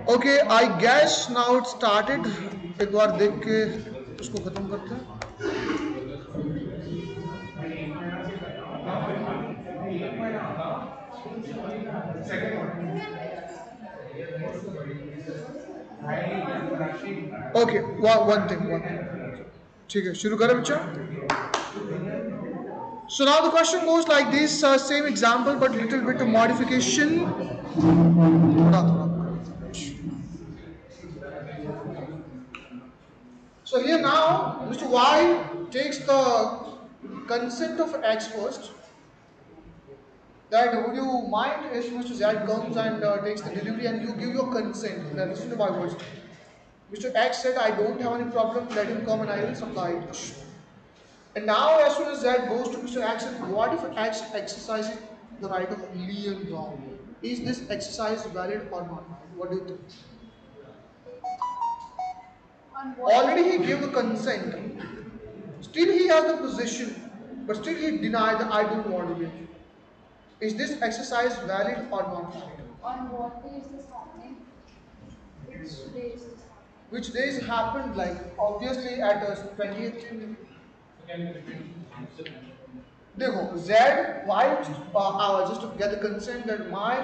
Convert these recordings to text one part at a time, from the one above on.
Okay, I guess now it started. एक बार देख के उसको खत्म करते हैं. Okay, one thing. ठीक है, शुरू करें बच्चा. So now the question goes like this, same example but little bit of modification. So here now, Mr. Y takes the consent of X first. That would you mind if Mr. Z comes and takes the delivery and you give your consent? Now listen to my words. Mr. X said, I don't have any problem, let him come and I will supply it. And now as soon as Z goes to Mr. X, and what if X exercises the right of lien now? Is this exercise valid or not? What do you think? Already he gave the consent. Still he has the position, but still he denied that I don't want to give. Is this exercise valid or not valid? On what day is this happening? Which day is this happening? Which days happened, like obviously at 20th. देखो Z why just to get the consent that my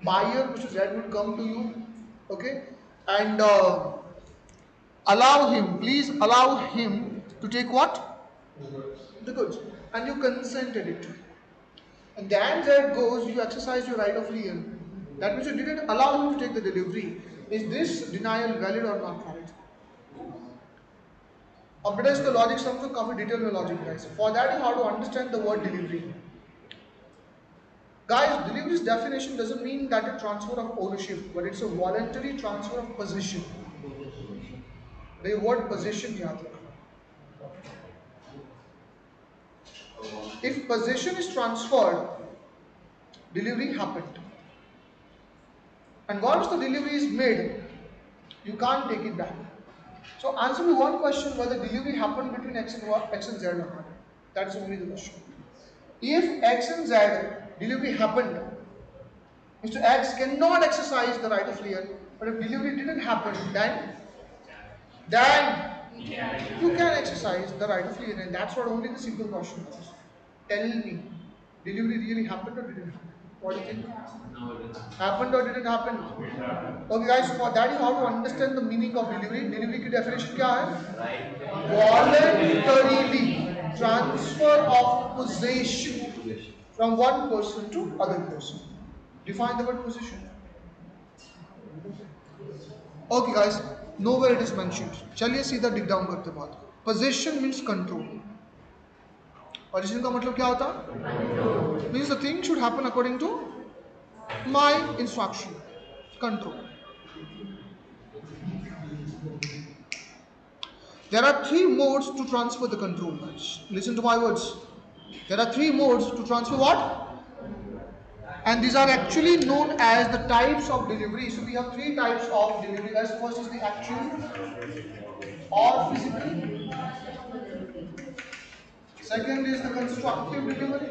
buyer Mr. Z would come to you, okay, and please allow him to take what? The goods, and you consented it. And then Z goes, you exercise your right of lien. That means you didn't allow him to take the delivery. Is this denial valid or not valid? अब बेटा इसका logic समझो, काफी detail में logic है. For that you how to understand the word delivery. Guys, delivery's definition doesn't mean that a transfer of ownership, but it's a voluntary transfer of possession. The word possession याद रखना. If possession is transferred, delivery happened. And once the delivery is made, you can't take it back. So answer me one question, whether delivery happened between X and Z or not. That is only the question. If X and Z delivery happened, Mr. X cannot exercise the right of lien, but if delivery didn't happen, then you can exercise the right of lien, and that's what only the simple question was. Tell me, delivery really happened or didn't happen? What do you think? Happened or didn't happen? Okay guys, for that you have to understand the meaning of delivery. Delivery की definition क्या है? Voluntarily transfer of possession from one person to other person. Define the word possession. Okay guys, nowhere it is mentioned. चलिए सीधा dig down करते हैं बात. Possession means control. Possession का मतलब क्या होता है? Means the thing should happen according to my instruction. Control. There are three modes to transfer the control, guys. Listen to my words. There are three modes to transfer what? And these are actually known as the types of delivery. So we have three types of delivery, guys. First is the actual or physical. Second is the constructive delivery.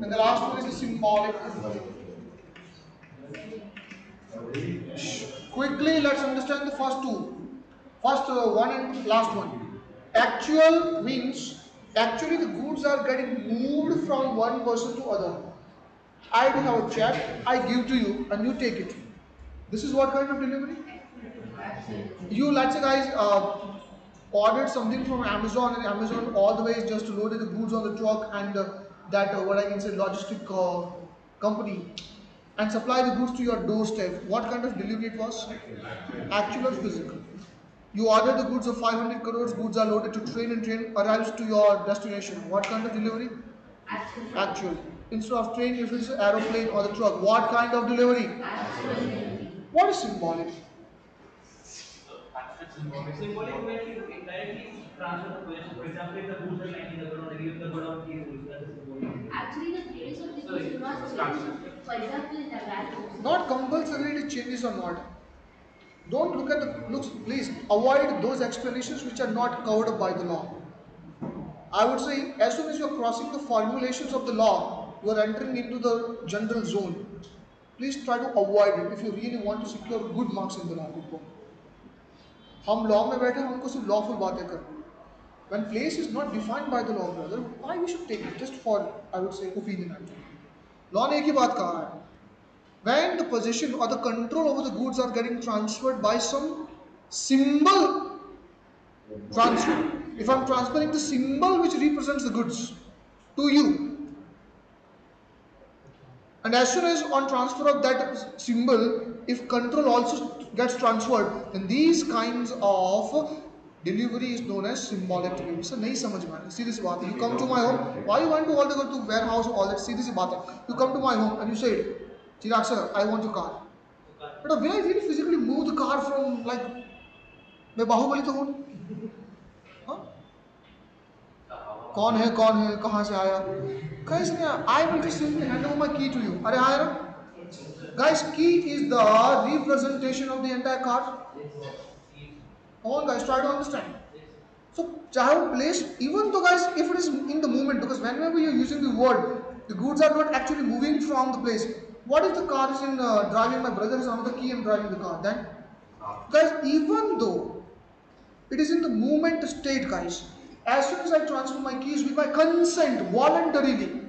And the last one is the symbolic delivery. Quickly, let's understand the first two. First one and last one. Actual means actually the goods are getting moved from one person to other. I do have a check, I give to you and you take it. This is what kind of delivery? You, let's say guys, ordered something from Amazon, and Amazon all the way is just loaded the goods on the truck, and that what I can say logistic company, and supply the goods to your doorstep. What kind of delivery it was? Actual or physical? You order the goods of 500 crores, goods are loaded to train, and train arrives to your destination. What kind of delivery? Actual. Instead of train, if it's an aeroplane or the truck, what kind of delivery? What is symbolic? Symbolic when you indirectly transfer the possession. For example, if the goods are lying in the ground, if the ground is that is symbolic. Actually, the place of the goods do not change. For example, in the value. Not compulsory it changes or not. Don't look at the looks, please avoid those explanations which are not covered by the law. I would say as soon as you are crossing the formulations of the law, you are entering into the general zone. Please try to avoid it if you really want to secure good marks in the law book. हम law में बैठे हमको सिर्फ lawful बातें करनी है. When place is not defined by the law, brother, why we should take it? Just for, I would say, opinion actually. Law ने एक ही बात कहा है. When the possession or the control over the goods are getting transferred by some symbol transfer. If I'm transferring the symbol which represents the goods to you, and as soon as on transfer of that symbol, if control also gets transferred, then these kinds of delivery is known as symbolic delivery. So nahi samajh mein. सीधी सी बात है. You come to my home. Why you want to all go to warehouse? All that सीधी सी बात है. You come to my home and you say, Chirag sir, I want your car. But when I really physically move the car from like, मैं बाहुबली तो हूँ. हाँ? कौन है कहाँ से आया? Guys, I will just simply hand over my key to you. अरे आया ना? Guys, key is the representation of the entire car. Come on guys, try to understand. So, चाहे वो place, even though guys, if it is in the movement, because whenever you are using the word, the goods are not actually moving from the place. What if the car is in driving, my brother is on the key and driving the car? Then, guys, even though it is in the movement state, guys, as soon as I transfer my keys with my consent, voluntarily,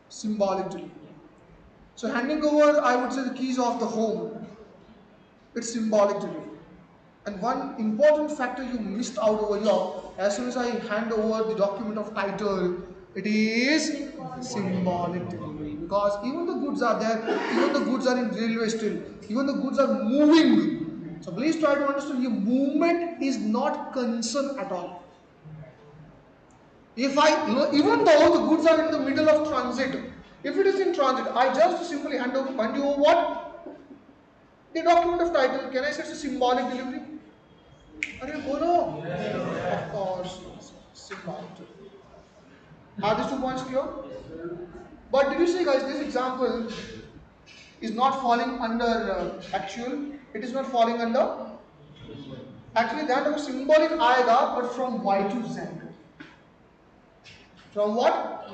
symbolic delivery. So handing over, I would say, the keys of the home, it's symbolic delivery. And one important factor you missed out over here, as soon as I hand over the document of title, it is symbolic delivery. Because even the goods are there, even the goods are in railway still, even the goods are moving. So please try to understand, your movement is not concern at all. If even though the goods are in the middle of transit, if it is in transit, I just simply hand you over what? The document of title. Can I say it's a symbolic delivery? Are you no? Of course, symbolic delivery. Are these 2 points clear? But did you see, guys, this example is not falling under actual. It is not falling under. Actually, that was symbolic aega, but from Y to Z. From what?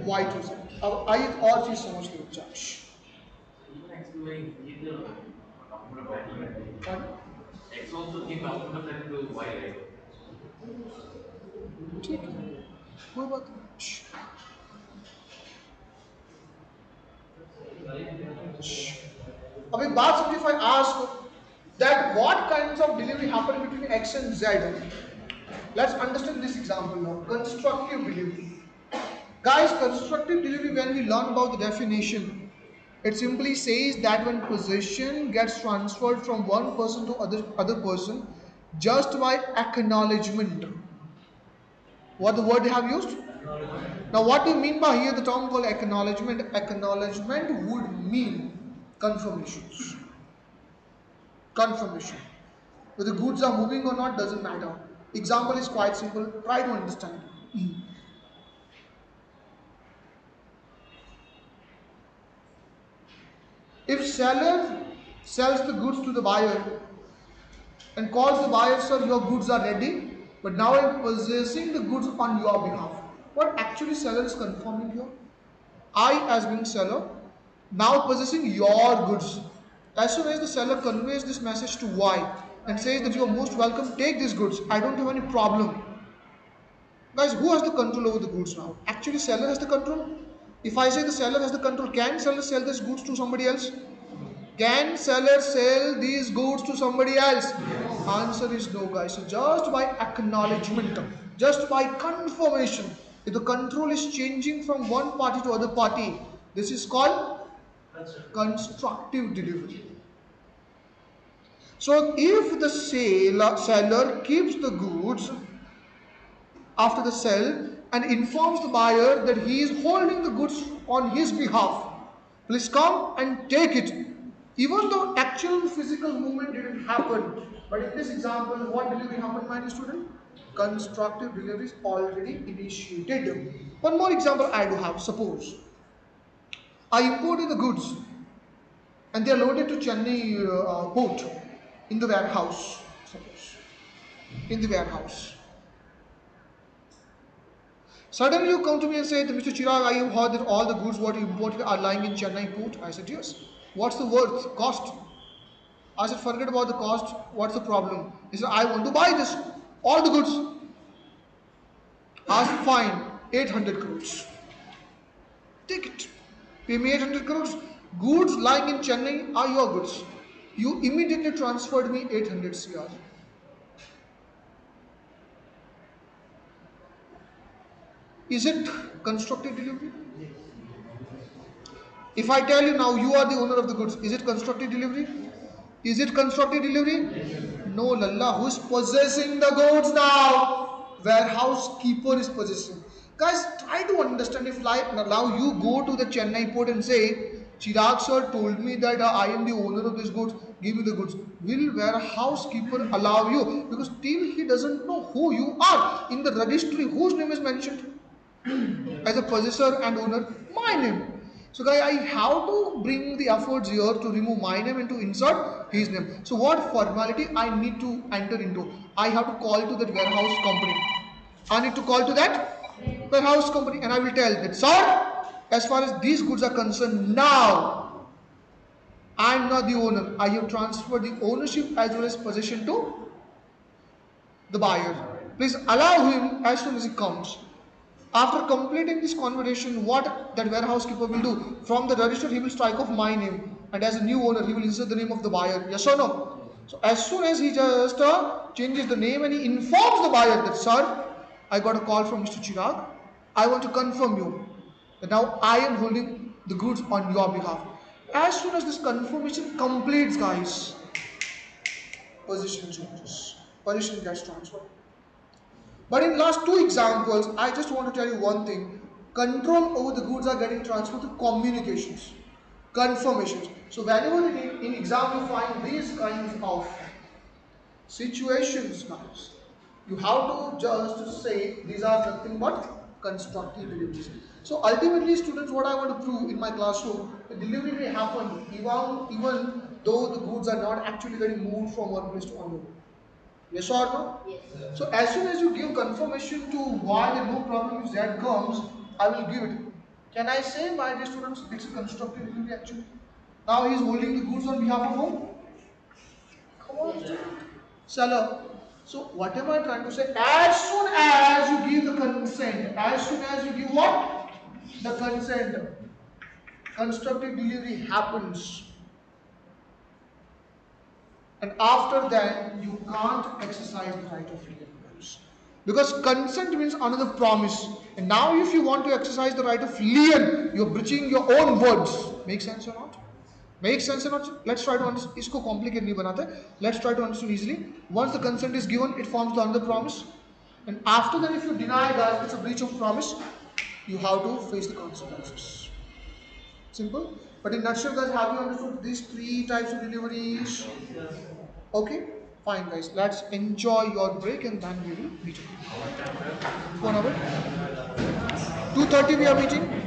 Y to Z. अब I और चीज समझ लो चाश. X also came down to the Y, right? ठीक है, कोई बात नहीं. अब एक बात समझिए, if I ask that what kinds of delivery happen between X and Z, let's understand this example now. Constructive delivery. Guys, constructive delivery, when we learn about the definition, it simply says that when possession gets transferred from one person to other person just by acknowledgement. What the word they have used? Now what do you mean by here the term called acknowledgement? Acknowledgement would mean confirmations. Confirmation. Whether the goods are moving or not doesn't matter. Example is quite simple. Try to understand. If seller sells the goods to the buyer and calls the buyer, sir, your goods are ready, but now I am possessing the goods on your behalf. What actually seller is confirming here? I, as being seller, now possessing your goods. As soon as the seller conveys this message to Y and says that you are most welcome, take these goods, I don't have any problem. Guys, who has the control over the goods now? Actually, seller has the control. If I say the seller has the control, can seller sell these goods to somebody else? Can seller sell these goods to somebody else? Answer is no, guys. So just by acknowledgement, just by confirmation, if the control is changing from one party to other party, this is called constructive delivery. So if the seller keeps the goods after the sale and informs the buyer that he is holding the goods on his behalf, please come and take it. Even though actual physical movement didn't happen, but in this example, what delivery happened, my dear student? Constructive delivery is already initiated. One more example I do have. Suppose I imported the goods and they are loaded to Chennai port in the warehouse. Suppose in the warehouse. Suddenly you come to me and say, Mr. Chirag, I have heard that all the goods what you imported are lying in Chennai port. I said, yes. What's the worth, cost? I said, forget about the cost. What's the problem? He said, I want to buy this, all the goods. I said, fine, 800 crores. Take it. Pay me 800 crores. Goods lying in Chennai are your goods. You immediately transferred me 800 CR. Is it constructive delivery? If I tell you now you are the owner of the goods, is it constructive delivery? Is it constructive delivery? No, Lalla. Who's possessing the goods now? Warehouse keeper is possessing. Guys, try to understand. If like now you go to the Chennai port and say, Chirag sir told me that I am the owner of this goods, give me the goods. Will warehouse keeper allow you? Because till he doesn't know who you are. In the registry, whose name is mentioned as a possessor and owner? My name. So guys, I have to bring the efforts here to remove my name and to insert his name. So what formality I need to enter into? I have to call to that warehouse company. I need to call to that warehouse company and I will tell that, sir, as far as these goods are concerned now, I am not the owner. I have transferred the ownership as well as possession to the buyer. Please allow him as soon as he comes. After completing this conversation, what that warehouse keeper will do? From the register, he will strike off my name, and as a new owner, he will insert the name of the buyer. Yes or no? So as soon as he just changes the name and he informs the buyer that, sir, I got a call from Mr. Chirag. I want to confirm you that now I am holding the goods on your behalf. As soon as this confirmation completes, guys, position changes. Position gets transferred. But in last two examples, I just want to tell you one thing. Control over the goods are getting transferred to communications, confirmations. So whenever in exam you find these kinds of situations, guys, you have to just say these are nothing but constructive deliveries. So ultimately, students, what I want to prove in my classroom, the delivery may happen even though the goods are not actually getting moved from one place to another. Yes or no? Yes. So as soon as you give confirmation to why the no problem if Z comes, I will give it. Can I say, my dear students, it's a constructive delivery actually? Now he is holding the goods on behalf of whom? Come on, seller. So what am I trying to say? As soon as you give the consent, as soon as you give what? The consent, constructive delivery happens. And after that, you can't exercise the right of lien. Because consent means another promise. And now if you want to exercise the right of lien, you're breaching your own words. Make sense or not? Make sense or not? Let's try to understand. Isko complicate nahi banate. Let's try to understand easily. Once the consent is given, it forms the another promise. And after that, if you deny that it's a breach of promise, you have to face the consequences. Simple. But in nutshell, guys, have you understood these three types of deliveries? Okay, fine, guys. Let's enjoy your break and then we will meet again. 1 hour. 2:30 we are meeting.